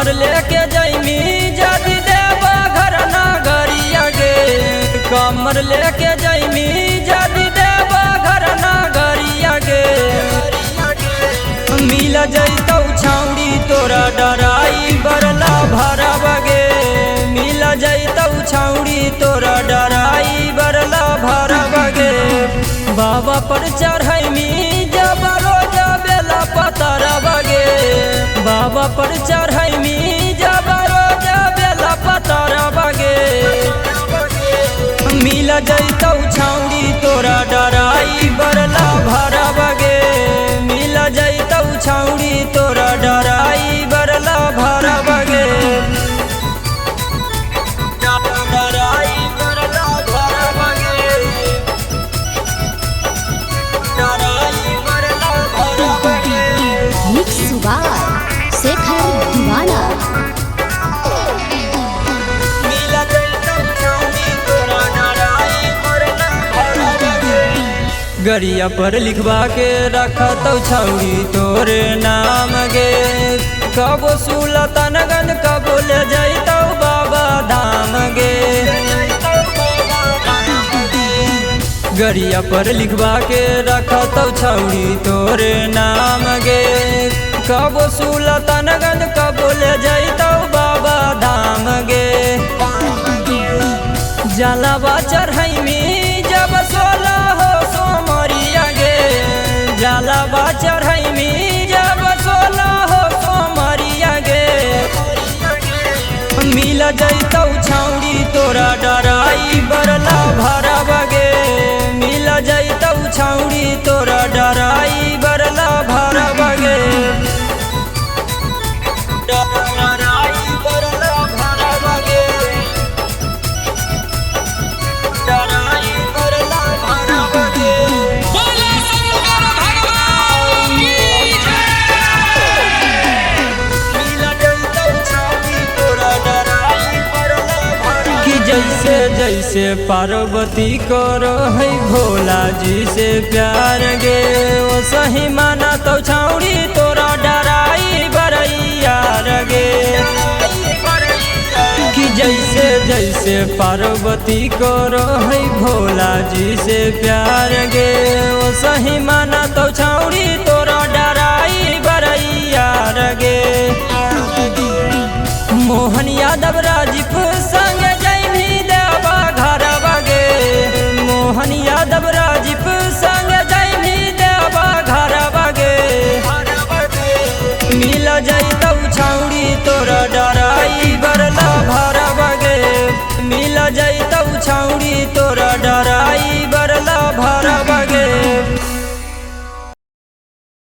कमर लेके जैमी जदि देवा घर नगरिया गे। कमर लेके जैमी जदि देवा घर नगरिया गे। मिल जैतौ छौड़ी तोरा डराई बरला भरा बगे। मिल जैतौ छौड़ी तोरा डराई बरला भरा बगे। बाबा पर चढ़ैमी जब रोज बेला पतर बगे। बाबा पर चढ़ैमी जब रोज बेला पतर बगे। मिल जैतौ छौड़ी तोरा डराई बरला भरा बगे। मिल जैतौ छौड़ी तोरा डराई बरला भरा बगे। डराई बरला भरा बगे। डराई बरला भरा बगे। मिक्स बाय शेखर दीवाना। मिल जैतौ छौड़ी तोरा डराई बरला भरा बगे। गरिया पर लिखवा के रखतौ छौड़ी तोरे नाम गे। कबो सुल्तानगंज कबो ले जैतौ बाबा धाम गे। गरिया पर लिखवा के रखतौ छौड़ी तोरे नाम गे। कबो सुल्तानगंज कबो ले जैतौ बाबा धाम गे। जलवा चढ़ैमी जब 16 हो सोमरिया गे। जलवा चढ़ैमी जब 16 हो सोमरिया गे। मिल जैतौ छौड़ी तोरा डराई बरला भरा बगे। मिल जैतौ छौड़ी तोरा डराई बरला भरा बगे। डराई बरला भरा बगे। डराई बरला भरा बगे। बोले शंकर भगवान की कि जैसे जैसे पार्वती करो है भोला जी से प्यार गे। ओ सही माना तो छौड़ी तोरा डराई बरैया गे। कि जैसे जैसे पार्वती करो है भोला जी से प्यार गे। ओ सही माना तो छौड़ी तोरा डराई बरैया गे। मोहन यादव राजीव संग जैमी देवा घर बगे। मोहन यादव राजीव